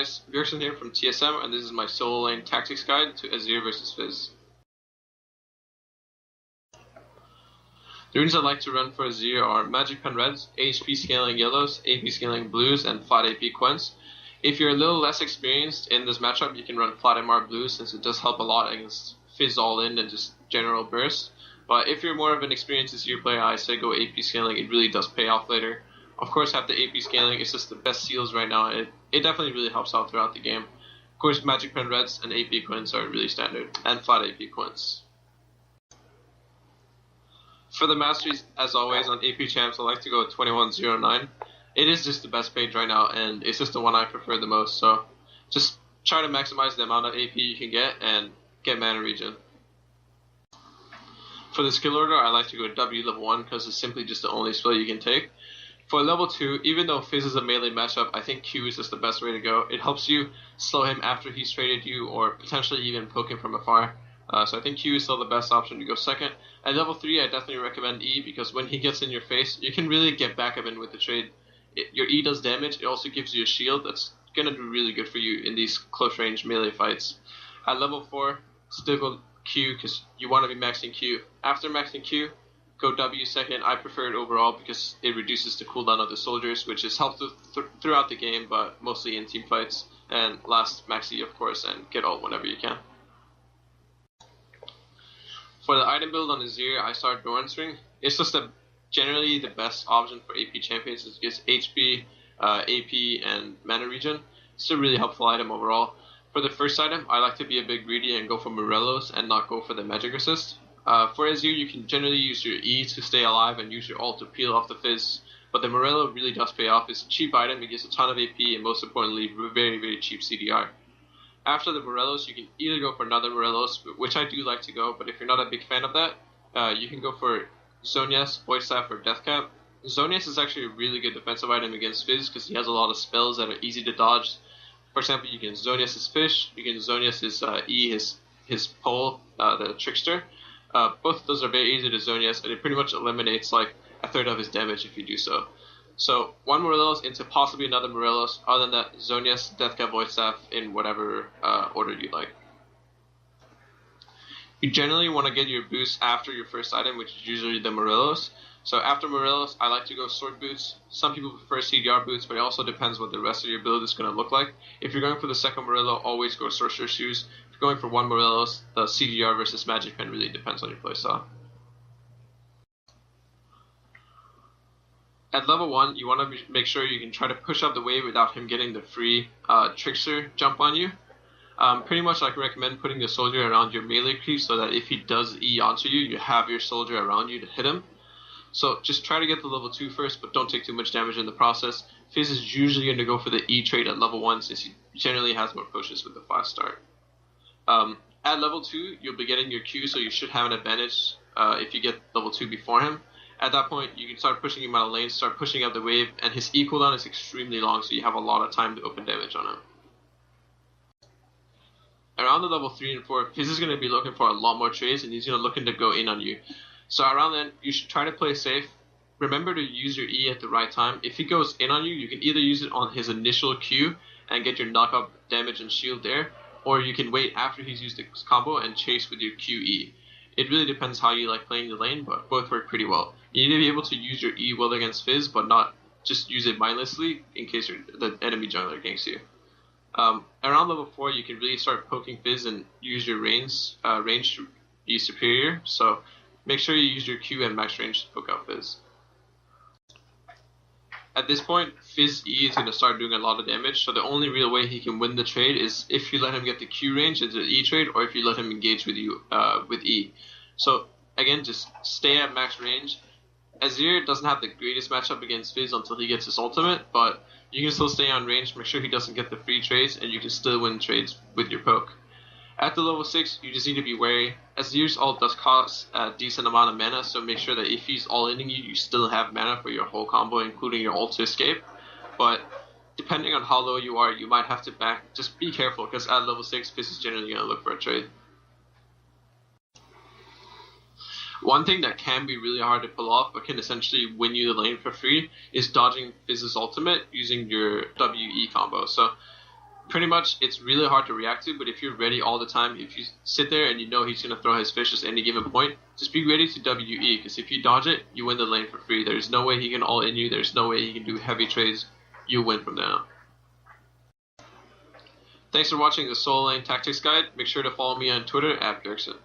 guys, Bjergsen here from TSM, and this is my solo lane tactics guide to Azir versus Fizz. The runes I like to run for Azir are Magic Pen Reds, HP scaling yellows, AP scaling blues, and flat AP Quents. If you're a little less experienced in this matchup, you can run flat MR blues since it does help a lot against Fizz all in and just general burst. But if you're more of an experienced Azir player, I say go AP scaling. It really does pay off later. Of course, have the AP scaling. It's just the best seals right now. It definitely really helps out throughout the game. Of course, Magic Pen Reds and AP Quints are really standard, and flat AP Quints. For the Masteries, as always, on AP Champs, I like to go 2109. It is just the best page right now, and it's just the one I prefer the most. So just try to maximize the amount of AP you can get and get mana regen. For the skill order, I like to go W level 1 because it's simply just the only spell you can take. For level 2, even though Fizz is a melee matchup, I think Q is just the best way to go. It helps you slow him after he's traded you or potentially even poke him from afar. So I think Q is still the best option to go second. At level 3, I definitely recommend E because when he gets in your face, you can really get back up in with the trade. Your E does damage, it also gives you a shield that's going to do really good for you in these close range melee fights. At level 4, still go Q because you want to be maxing Q. After maxing Q, go W second. I prefer it overall because it reduces the cooldown of the soldiers, which is helpful throughout the game, but mostly in team fights. And last, max E, of course, and get ult whenever you can. For the item build on Azir, I start Doran's Ring. It's just generally the best option for AP champions. It gives HP, AP, and mana regen. It's a really helpful item overall. For the first item, I like to be a bit greedy and go for Morellos and not go for the magic resist. For Azir, you can generally use your E to stay alive and use your ult to peel off the Fizz, but the Morello really does pay off. It's a cheap item, it gives a ton of AP, and most importantly, very, very cheap CDR. After the Morellos, you can either go for another Morellos, which I do like to go, but if you're not a big fan of that, you can go for Zhonya's, Void Staff, or Deathcap. Zhonya's is actually a really good defensive item against Fizz because he has a lot of spells that are easy to dodge. For example, you can Zhonya's his Fish, you can Zhonya's his E, his Pole, the Trickster. Both of those are very easy to Zhonya's, and it pretty much eliminates like a third of his damage if you do so. So one Morellos into possibly another Morellos. Other than that, Zhonya's, Deathcap, Void Staff in whatever order you like. You generally want to get your boost after your first item, which is usually the Morellos. So after Morellos, I like to go Sword Boots. Some people prefer CDR Boots, but it also depends what the rest of your build is going to look like. If you're going for the second Morello, always go Sorcerer's Shoes. If you're going for one Morellos, the CDR versus Magic Pen really depends on your playstyle. At level 1, you want to make sure you can try to push up the wave without him getting the free Trickster jump on you. Pretty much I recommend putting the soldier around your melee creep so that if he does E onto you, you have your soldier around you to hit him. So just try to get the level 2 first, but don't take too much damage in the process. Fizz is usually going to go for the E trait at level 1 since he generally has more pushes with the fast start. At level 2, you'll be getting your Q, so you should have an advantage if you get level 2 before him. At that point, you can start pushing him out of lane, start pushing up the wave, and his E cooldown is extremely long, so you have a lot of time to open damage on him. Around the level 3 and 4, Fizz is going to be looking for a lot more trades, and he's going to looking to go in on you. So around then, you should try to play safe. Remember to use your E at the right time. If he goes in on you, you can either use it on his initial Q and get your knockup damage and shield there, or you can wait after he's used his combo and chase with your QE. It really depends how you like playing the lane, but both work pretty well. You need to be able to use your E well against Fizz, but not just use it mindlessly in case the enemy jungler ganks you. Around level 4, you can really start poking Fizz and use your range to be superior, so make sure you use your Q and max range to poke out Fizz. At this point, Fizz E is going to start doing a lot of damage, so the only real way he can win the trade is if you let him get the Q range into the E trade, or if you let him engage with you with E. So again, just stay at max range. Azir doesn't have the greatest matchup against Fizz until he gets his ultimate, but you can still stay on range, make sure he doesn't get the free trades, and you can still win trades with your poke. At the level 6, you just need to be wary. Azir's ult does cost a decent amount of mana, so make sure that if he's all-inning you, you still have mana for your whole combo, including your ult to escape. But depending on how low you are, you might have to back. Just be careful, because at level 6, Fizz is generally going to look for a trade. One thing that can be really hard to pull off, but can essentially win you the lane for free, is dodging Fizz's ultimate using your WE combo. So pretty much it's really hard to react to, but if you're ready all the time, if you sit there and you know he's going to throw his fishes at any given point, just be ready to WE, because if you dodge it, you win the lane for free. There's no way he can all in you. There's no way he can do heavy trades. You win from now. Thanks for watching the Solo Lane Tactics Guide. Make sure to follow me on Twitter @Bjergsen.